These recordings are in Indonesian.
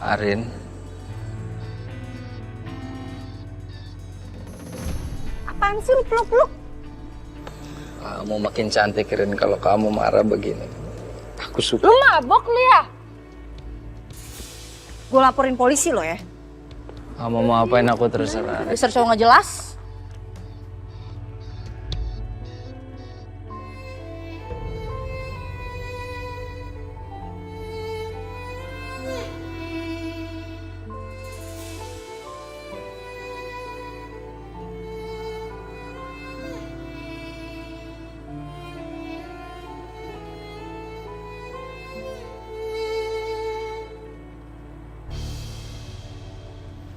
Arin, Apaan sih lu peluk-peluk? kamu makin cantik Rin kalau kamu marah begini. Aku suka. Lu mabok lu ya? Gue laporin polisi lo ya. Kamu mau apain aku terserah. Dasar cowok nggak jelas.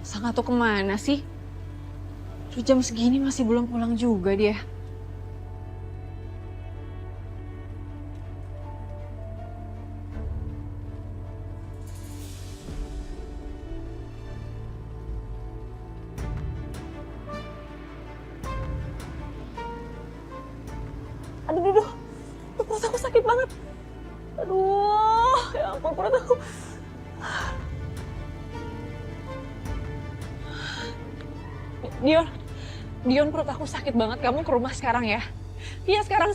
Sangka tuh kemana sih? Terus jam segini masih belum pulang juga dia. Aduh, perut aku sakit banget. Aduh, ya ampun perut aku. Dion perut aku sakit banget. Kamu ke rumah sekarang ya? Iya sekarang.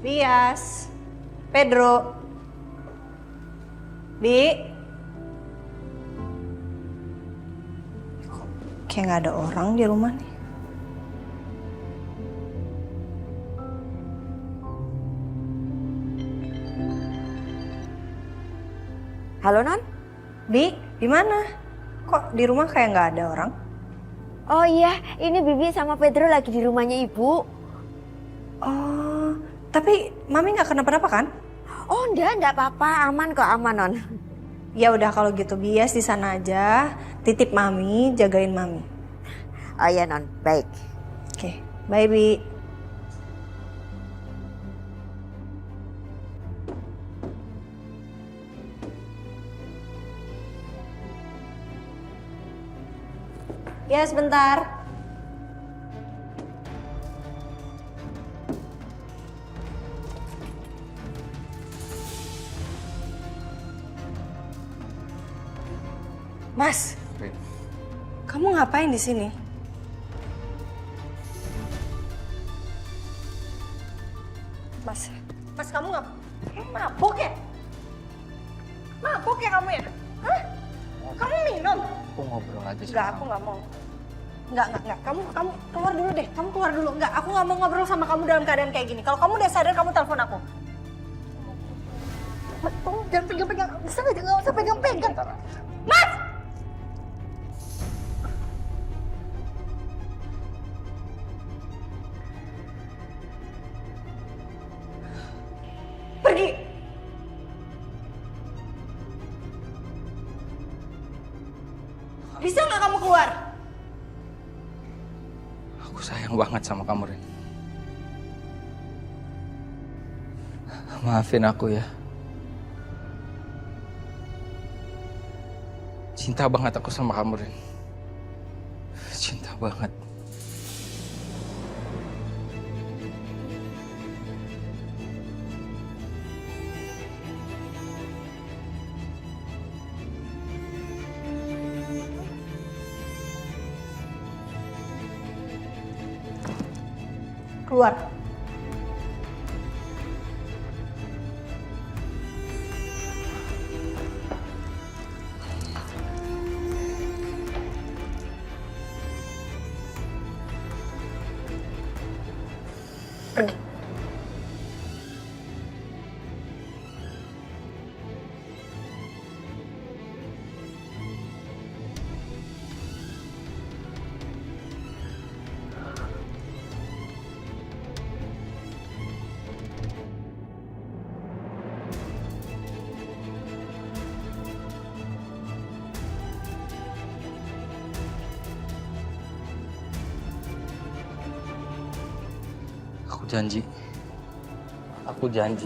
Bias, Pedro, Bi. Kok kayak nggak ada orang di rumah nih. Halo Non? Bi, di mana? Kok di rumah kayak nggak ada orang? Oh iya, ini Bibi sama Pedro lagi di rumahnya Ibu. Oh, tapi Mami nggak kenapa-napa kan? Oh enggak apa-apa, aman kok, aman Non. Ya udah kalau gitu Bias di sana aja, titip Mami, jagain Mami. Oh iya Non, baik. Oke, bye Bi. Ya sebentar. Mas, Rin, kamu ngapain di sini? Mas kamu mabuk ya? Mabuk ya kamu ya? Hah? Kamu minum? aku ngobrol aja sama Enggak, aku nggak mau. Enggak. Kamu keluar dulu deh. Kamu keluar dulu. Enggak, aku nggak mau ngobrol sama kamu dalam keadaan kayak gini. Kalau kamu udah sadar, kamu telepon aku. Mas, tolong jangan pegang-pegang. Bisa nggak usah pegang-pegang. Mas! Pergi! Bisa nggak kamu keluar? Aku sayang banget sama kamu, Rin. Maafin aku ya. Cinta banget aku sama kamu, Rin. Cinta banget. Keluar. Pergi.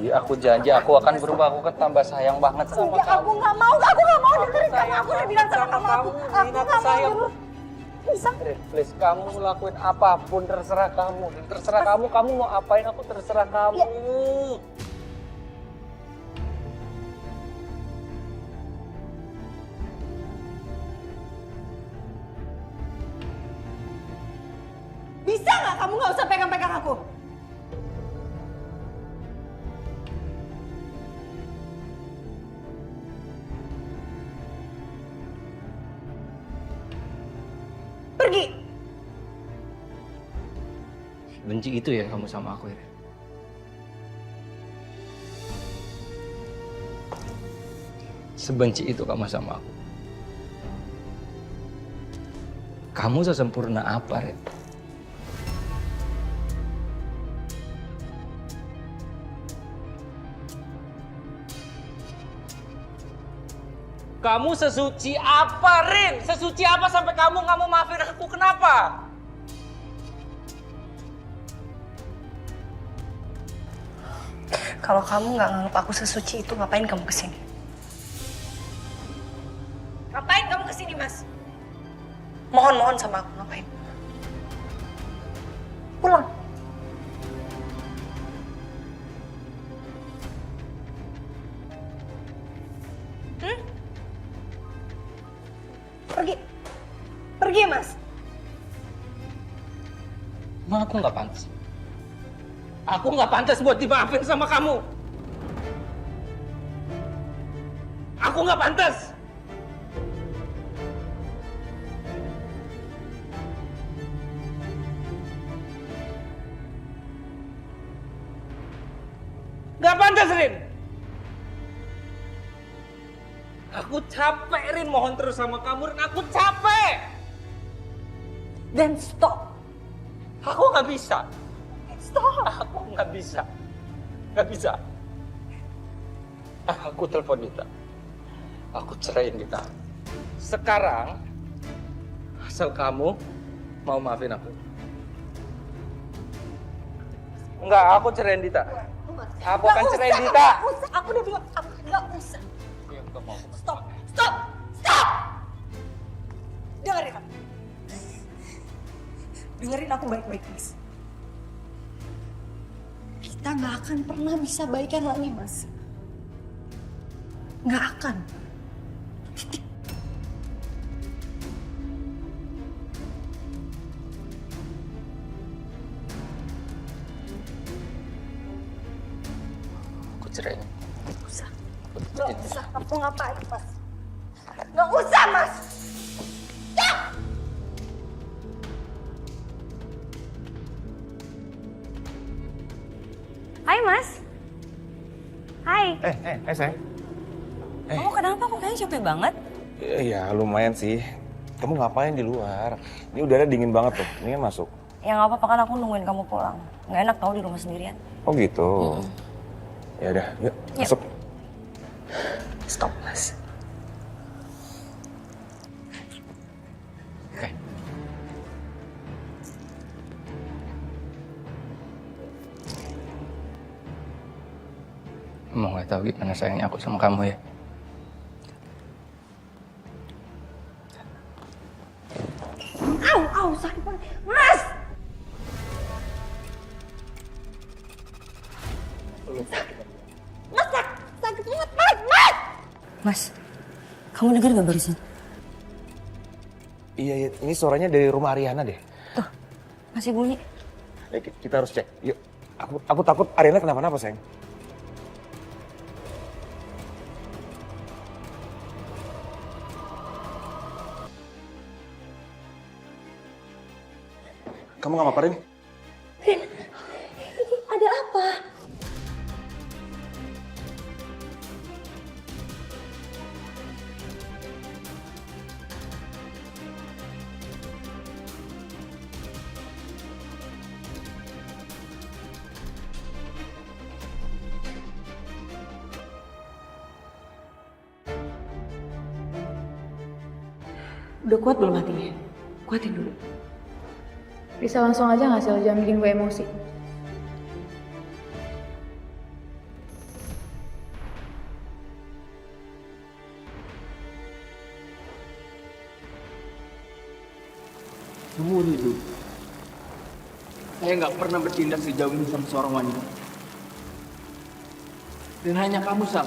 Aku janji, aku akan berubah, aku akan tambah sayang banget sama Enggak, kamu. aku nggak mau dengerin kamu. Aku udah bilang sama kamu, aku nggak mau dulu. Bisa. Rin, please, kamu lakuin apapun terserah kamu. Dan terserah kamu mau apain aku terserah kamu. Bisa nggak kamu nggak usah pegang-pegang aku? Pergi. Benci itu ya kamu sama aku ya? Sebenci itu kamu sama aku. Kamu sesempurna apa, Ren? Kamu sesuci apa, Rin? Sesuci apa sampai kamu nggak mau maafin aku? Kenapa? Kalau kamu nggak nganggap aku sesuci itu, ngapain kamu kesini? Ngapain kamu kesini, Mas? Mohon sama aku, ngapain? Pulang. Pergi. Pergi, Mas. Emang aku nggak pantas? Aku nggak pantas buat dimaafin sama kamu. Aku nggak pantas. Nggak pantas, Rin. Aku capek, Rin, mohon terus sama kamu, Rin. Aku capek. Then stop. Aku nggak bisa. Stop. Aku nggak bisa. Nggak bisa. Aku telepon Dita. Aku ceraiin Dita. Sekarang, asal kamu mau maafin aku. Enggak, aku ceraiin Dita. Aku akan ceraiin Dita. Nggak usah. Aku udah bilang, aku nggak usah. Stop. Stop. Stop. Dengerin aku. Dengerin aku baik-baik, Mas. Kita nggak akan pernah bisa baikan lagi, Mas. Nggak akan. Titik. Aku ceraiin. Nggak usah. Nggak usah. Kamu ngapain, Mas? Nggak usah, Mas. Hai Mas. Hai. Sayang. Kamu kenapa? Kok kayaknya capek banget? Ya lumayan sih. Kamu ngapain di luar? Ini udara dingin banget tuh. Ini kan masuk. Ya nggak apa-apa kan aku nungguin kamu pulang. Nggak enak tau di rumah sendirian. Oh gitu. Ya udah, yuk masuk. Stop, Mas. Oke. Mau nggak tahu gimana sayangnya aku sama kamu ya? Au, sakit banget. Mas! Mas, sakit banget, Mas! Mas, kamu dengar nggak barusan? Iya, ini suaranya dari rumah Ariana deh. Tuh, masih bunyi. Kita harus cek. Yuk. Aku takut Ariana kenapa-napa, sayang. Kamu nggak apa-apa, Rin? Rin, ada apa? Udah kuat belum hatinya? Kuatin dulu. Bisa langsung aja nggak sih lo jangan bikin gue emosi. Seumur hidup, saya nggak pernah bertindak sejauh ini sama seorang wanita. Dan hanya kamu, Sal.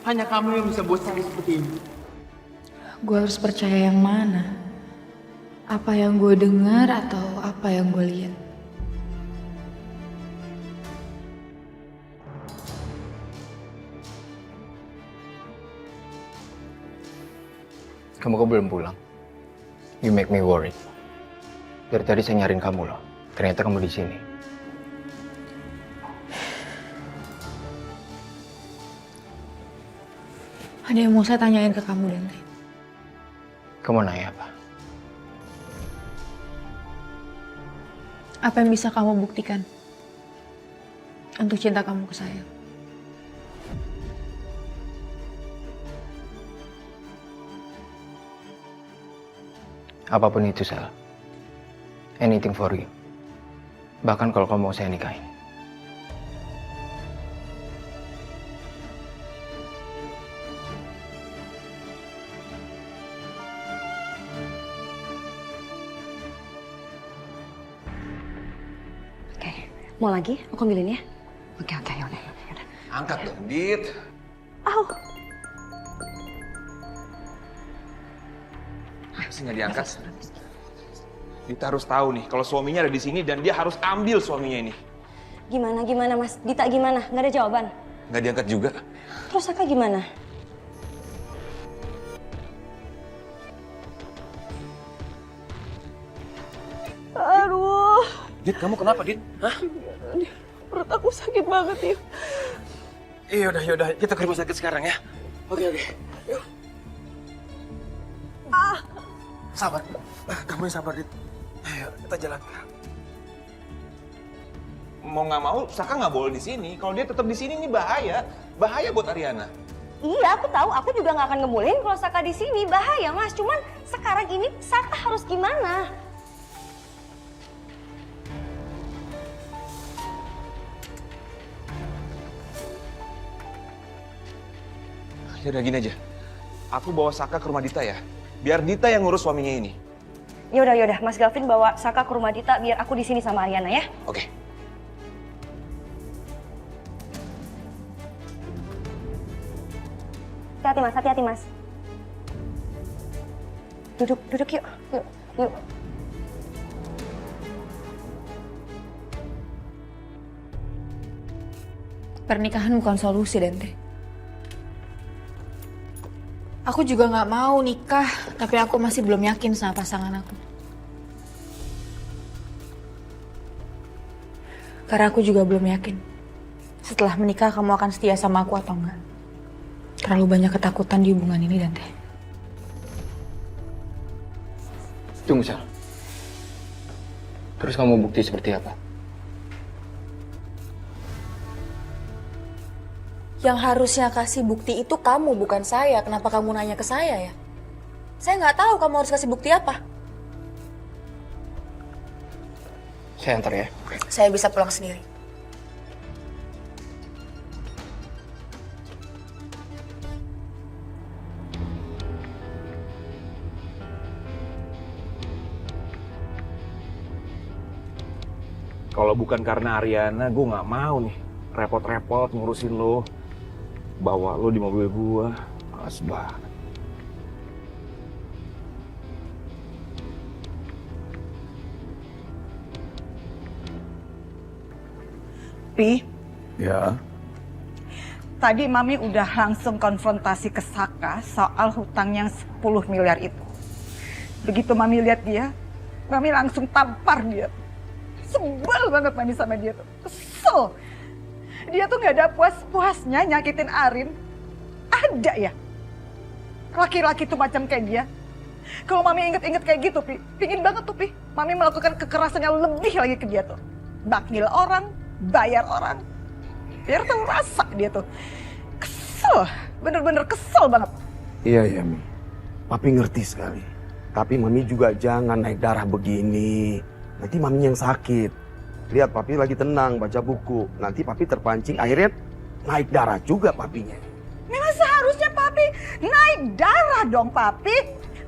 Hanya kamu yang bisa buat saya seperti ini. Gue harus percaya yang mana? Apa yang gue dengar atau apa yang gue lihat? Kamu kok belum pulang? You make me worried. Dari tadi saya nyariin kamu loh. Ternyata kamu di sini. Ada yang mau saya tanyain ke kamu, Dante. Kamu nanya apa? Apa yang bisa kamu buktikan untuk cinta kamu ke saya? Apapun itu, Sal. Anything for you. Bahkan kalau kamu mau saya nikahin. Oke, mau lagi? Aku ambilin ya. Oke, yaudah. Angkat dong, Dit. Masih nggak diangkat? Dita harus tahu nih, kalau suaminya ada di sini dan dia harus ambil suaminya ini. Gimana Mas? Dita gimana? Nggak ada jawaban? Nggak diangkat juga. Terus Saka gimana? Aduh, Dit, kamu kenapa, Dit? Hah? perut aku sakit banget ya. Yaudah, kita ke rumah sakit sekarang ya. Oke. Yuk. Sabar. Kamu yang sabar, Dit. Ayo, kita jalan. Mau nggak mau, Saka nggak boleh di sini. Kalau dia tetap di sini, ini bahaya. Bahaya buat Ariana. Iya, aku tahu. Aku juga nggak akan ngebolehin kalau Saka di sini. Bahaya, Mas. Cuman sekarang ini Saka harus gimana? Yaudah, gini aja. Aku bawa Saka ke rumah Dita ya. Biar Dita yang ngurus suaminya ini. Yaudah. Mas Gavin bawa Saka ke rumah Dita biar aku di sini sama Ariana ya. Oke. Hati-hati, Mas. Duduk yuk. Yuk. Pernikahan bukan solusi, Dante. Aku juga nggak mau nikah, tapi aku masih belum yakin sama pasangan aku. Karena aku juga belum yakin. Setelah menikah kamu akan setia sama aku atau enggak. Terlalu banyak ketakutan di hubungan ini, Dante. Tunggu, Sal. Terus kamu bukti seperti apa? Yang harusnya kasih bukti itu kamu, bukan saya. Kenapa kamu nanya ke saya ya? Saya nggak tahu kamu harus kasih bukti apa. Saya antar ya. Saya bisa pulang sendiri. Kalau bukan karena Ariana, gue nggak mau nih repot-repot ngurusin lo. Bawa lo di mobil gue. Males banget. Pi, Ya. tadi Mami udah langsung konfrontasi ke Saka soal hutang yang 10 miliar itu. Begitu Mami lihat dia, Mami langsung tampar dia. Sebel banget Mami sama dia tuh. Kesel. Dia tuh gak ada puas-puasnya nyakitin Arin. Ada ya? Laki-laki tuh macam kayak dia. Kalau Mami inget-inget kayak gitu, Pi, pingin banget tuh, Pi. Mami melakukan kekerasan yang lebih lagi ke dia tuh. Bakil orang, bayar orang. Biar tahu rasa dia tuh. Kesel, bener-bener kesel banget. Iya, Mi. Papi ngerti sekali. Tapi Mami juga jangan naik darah begini. Nanti Mami yang sakit. Lihat Papi lagi tenang baca buku. Nanti Papi terpancing akhirnya naik darah juga Papinya. Memang seharusnya Papi naik darah dong, Papi.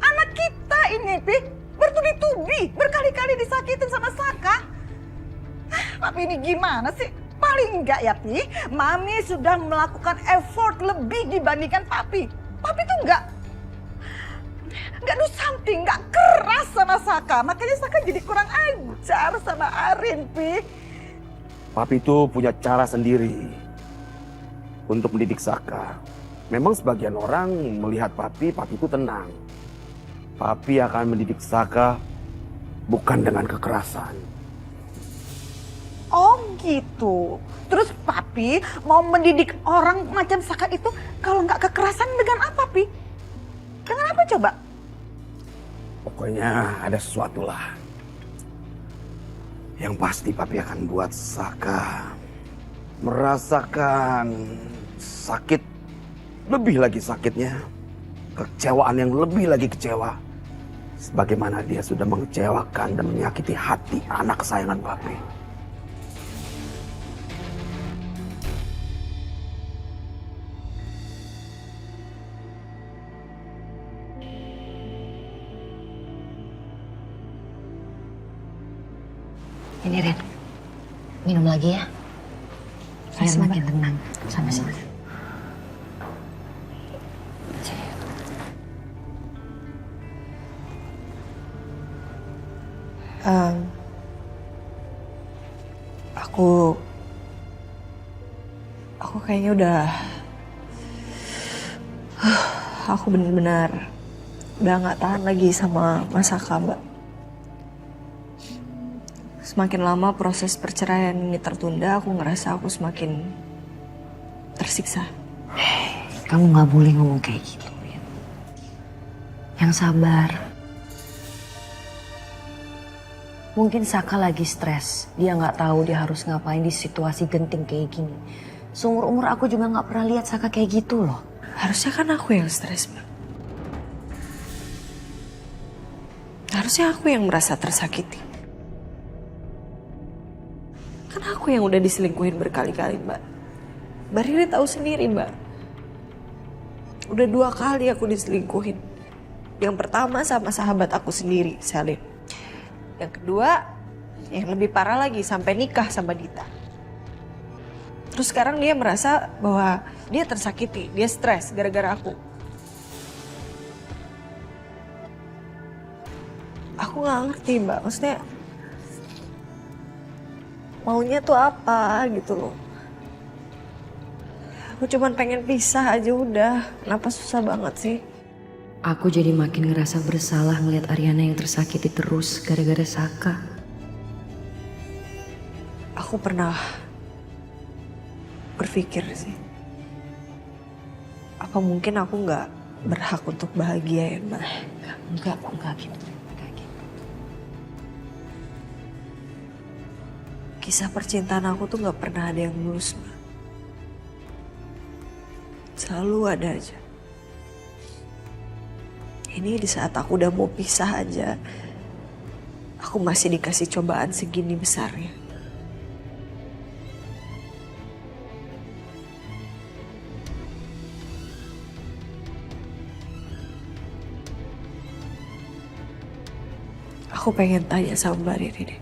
Anak kita ini, Pi. bertubi-tubi, berkali-kali disakitin sama Saka. Papi ini gimana sih? Paling enggak ya, Pi, Mami sudah melakukan effort lebih dibandingkan Papi. Papi tuh enggak do something, enggak keras sama Saka. Makanya Saka jadi kurang ajar sama Arin, Pi. Papi itu punya cara sendiri untuk mendidik Saka. Memang sebagian orang melihat Papi itu tenang. Papi akan mendidik Saka bukan dengan kekerasan. Oh gitu. Terus Papi mau mendidik orang macam Saka itu kalau nggak kekerasan dengan apa, Pi? Dengan apa coba? Pokoknya ada sesuatu lah. Yang pasti Papi akan buat Saka merasakan sakit, lebih lagi sakitnya, kekecewaan yang lebih lagi kecewa. Sebagaimana dia sudah mengecewakan dan menyakiti hati anak kesayangan Papi. Ini Ren, minum lagi ya. Biar makin tenang. Sama-sama. Aku kayaknya udah, aku benar-benar udah nggak tahan lagi sama Mas Saka, Mbak. Semakin lama proses perceraian ini tertunda, aku ngerasa aku semakin tersiksa. Kamu nggak boleh ngomong kayak gitu. Ya. Yang sabar. Mungkin Saka lagi stres. Dia nggak tahu dia harus ngapain di situasi genting kayak gini. Seumur-umur aku juga nggak pernah lihat Saka kayak gitu loh. Harusnya kan aku yang stres, Mbak. Harusnya aku yang merasa tersakiti. Kan aku yang udah diselingkuhin berkali-kali, Mbak. Mbak Riri tahu sendiri, Mbak. Udah 2 kali aku diselingkuhin. Yang pertama sama sahabat aku sendiri, Salim. Yang kedua, yang lebih parah lagi, sampai nikah sama Dita. Terus sekarang dia merasa bahwa dia tersakiti, dia stres gara-gara aku. Aku gak ngerti, Mbak. Maksudnya, maunya tuh apa gitu loh. Aku cuman pengen pisah aja udah. Kenapa susah banget sih? Aku jadi makin ngerasa bersalah ngeliat Ariana yang tersakiti terus gara-gara Saka. Aku pernah berpikir sih, apa mungkin aku nggak berhak untuk bahagia ya, Mbak? Enggak gitu. Kisah percintaan aku tuh nggak pernah ada yang mulus, Mbak. Selalu ada aja. Ini di saat aku udah mau pisah aja, aku masih dikasih cobaan segini besarnya. Aku pengen tanya sama Mbak Riri deh.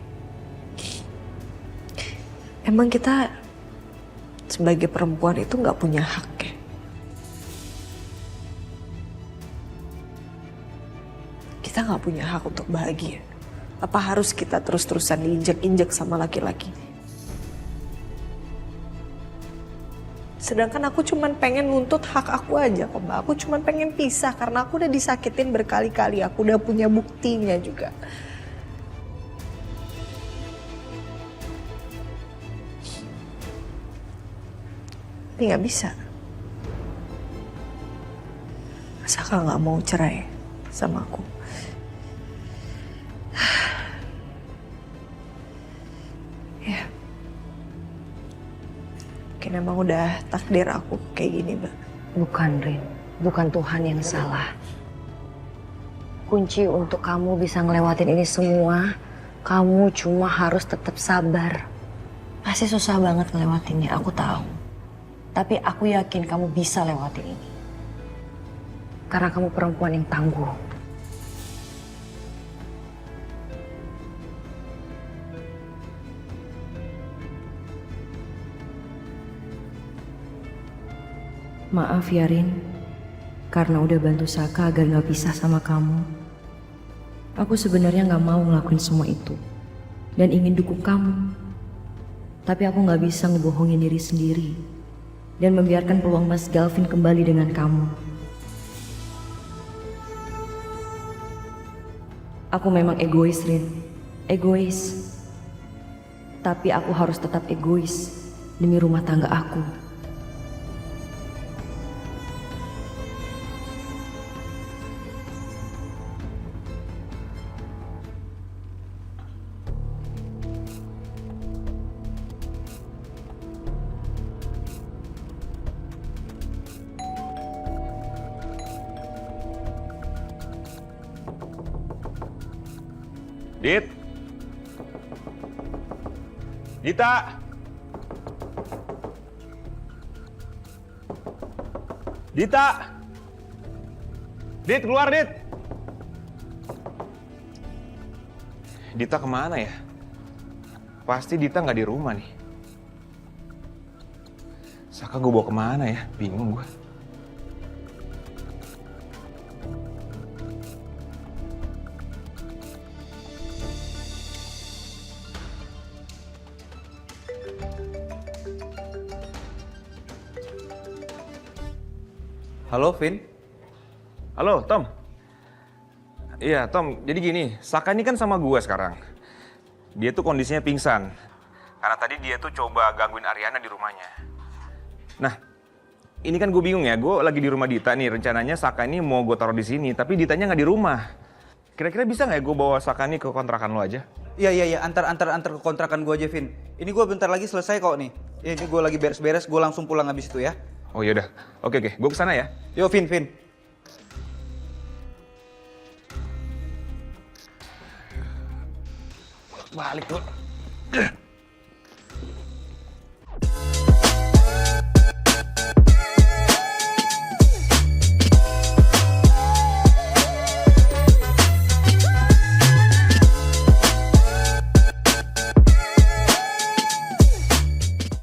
Emang kita sebagai perempuan itu nggak punya hak ya? Kita nggak punya hak untuk bahagia. Apa harus kita terus-terusan diinjak-injak sama laki-laki? Sedangkan aku cuman pengen nuntut hak aku aja kok, Mbak. Aku cuman pengen pisah karena aku udah disakitin berkali-kali. Aku udah punya buktinya juga. Tapi nggak bisa. Saka nggak mau cerai sama aku. Ya, mungkin emang udah takdir aku kayak gini, Mbak. Bukan, Rin. Bukan Tuhan yang salah. Kunci untuk kamu bisa ngelewatin ini semua, kamu cuma harus tetap sabar. Pasti susah banget ngelewatinnya, aku tahu. Tapi aku yakin kamu bisa lewatin ini. Karena kamu perempuan yang tangguh. Maaf ya Rin, karena udah bantu Saka agar gak pisah sama kamu. Aku sebenarnya gak mau ngelakuin semua itu dan ingin dukung kamu. Tapi aku gak bisa ngebohongin diri sendiri dan membiarkan peluang Mas Galvin kembali dengan kamu. Aku memang egois, Rin. Egois. Tapi aku harus tetap egois demi rumah tangga aku. Dit. Dita. Dita. Dit, keluar, Dit. Dita kemana ya? Pasti Dita nggak di rumah nih. Saka gue bawa kemana ya? Bingung gue. Halo, Vin. Halo, Tom. Iya, Tom. Jadi gini, Saka ini kan sama gue sekarang. Dia tuh kondisinya pingsan. Karena tadi dia tuh coba gangguin Ariana di rumahnya. Nah, ini kan gue bingung ya. Gue lagi di rumah Dita nih. Rencananya Saka ini mau gue taruh di sini, tapi Ditanya nggak di rumah. Kira-kira bisa nggak ya gue bawa Saka ini ke kontrakan lo aja? Iya, antar ke kontrakan gue aja, Vin. Ini gue bentar lagi selesai kok nih. Ini gue lagi beres-beres, gue langsung pulang habis itu ya. Oh yaudah, oke, gue kesana ya. Yo, Vin. Balik tuh.